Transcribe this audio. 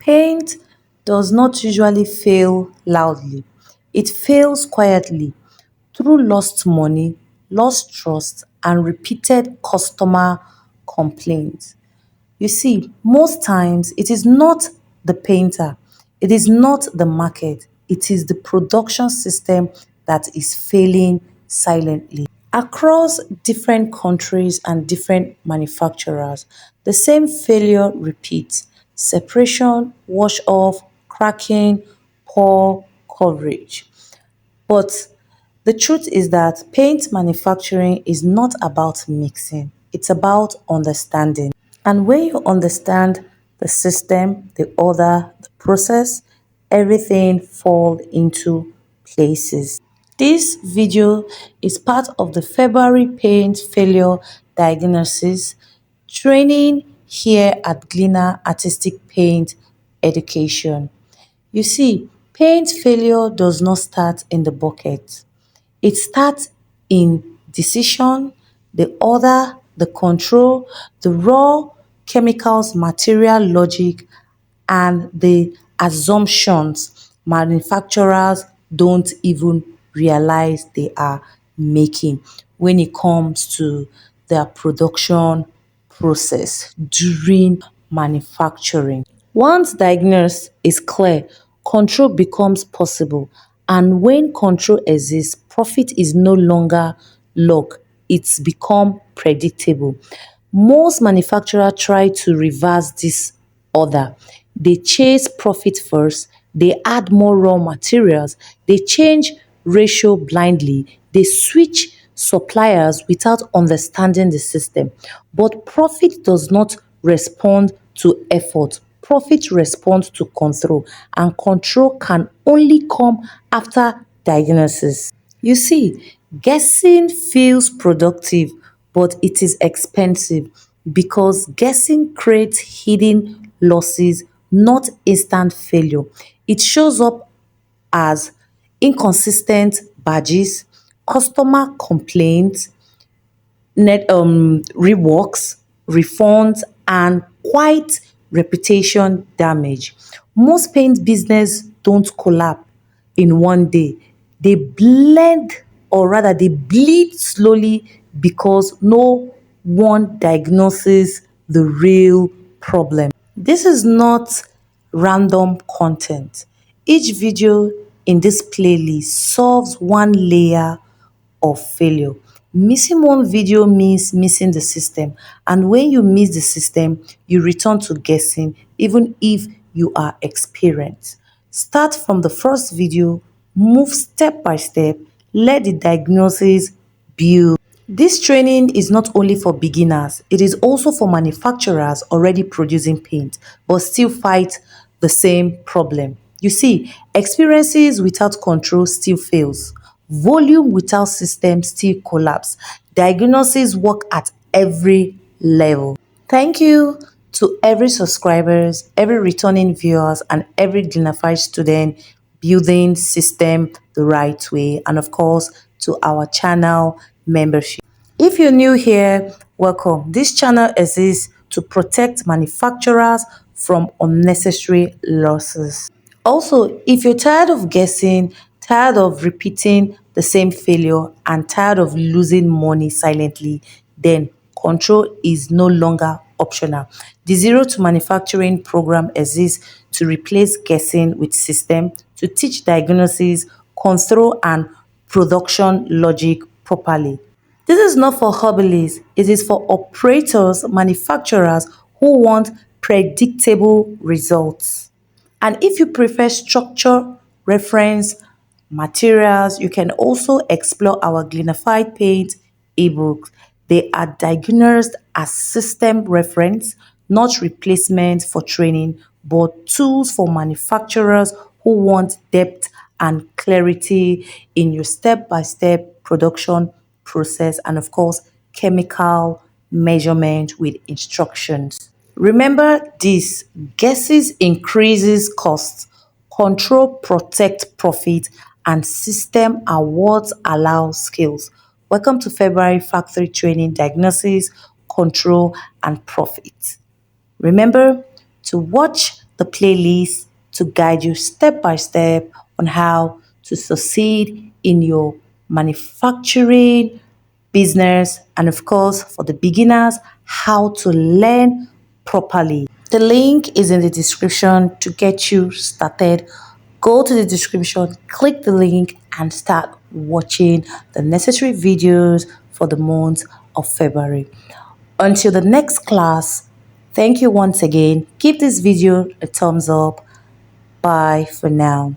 Paint does not usually fail loudly. It fails quietly through lost money, lost trust, and repeated customer complaints. You see, most times it is not the painter, it is not the market, it is the production system that is failing silently. Across different countries and different manufacturers, the same failure repeats: separation, wash off, cracking, poor coverage. But the truth is that paint manufacturing is not about mixing, it's about understanding. And when you understand the system, the order, the process, everything fall into places. This video is part of the February paint failure diagnosis training here at Gleaner Artistic Paint Education. You see, paint failure does not start in the bucket. It starts in decision, the order, the control, the raw chemicals, material logic, and the assumptions manufacturers don't even realize they are making when it comes to their production process during manufacturing. Once diagnosis is clear, control becomes possible, and when control exists, profit is no longer luck, it's become predictable. Most manufacturers try to reverse this order. They chase profit first, they add more raw materials, they change ratio blindly, they switch suppliers without understanding the system. But profit does not respond to effort. Profit responds to control, and control can only come after diagnosis. You see, guessing feels productive, but it is expensive because guessing creates hidden losses, not instant failure. It shows up as inconsistent badges, customer complaints, reworks, refunds, and quite reputation damage. Most paint business don't collapse in one day. They blend, or rather they bleed slowly because no one diagnoses the real problem. This is not random content. Each video in this playlist solves one layer of failure. Missing one video means missing the system, and when you miss the system, you return to guessing even if you are experienced. Start from the first video, move step by step, let the diagnosis build. This training is not only for beginners, it is also for manufacturers already producing paint but still fight the same problem. You see, experiences without control still fails. Volume without system still collapse. Diagnosis work at every level. Thank you to every subscribers, every returning viewers, and every Glinified student building system the right way, and of course to our channel membership. If you're new here, welcome. This channel exists to protect manufacturers from unnecessary losses. Also, if you're tired of guessing, tired of repeating the same failure, and tired of losing money silently, then control is no longer optional. The Zero to Manufacturing program exists to replace guessing with system, to teach diagnosis, control, and production logic properly. This is not for hobbyists, it is for operators, manufacturers who want predictable results. And if you prefer structure, reference, materials, you can also explore our Glinified Paint ebooks. They are diagnosed as system reference, not replacement for training, but tools for manufacturers who want depth and clarity in your step-by-step production process, and of course, chemical measurement with instructions. Remember this: guesses increases costs, control protect profit, and system awards allow skills. Welcome to February Factory Training Diagnosis, Control, and Profit. Remember to watch the playlist to guide you step by step on how to succeed in your manufacturing business, and of course, for the beginners, how to learn properly. The link is in the description to get you started. Go to the description, click the link, and start watching the necessary videos for the month of February. Until the next class, thank you once again. Give this video a thumbs up. Bye for now.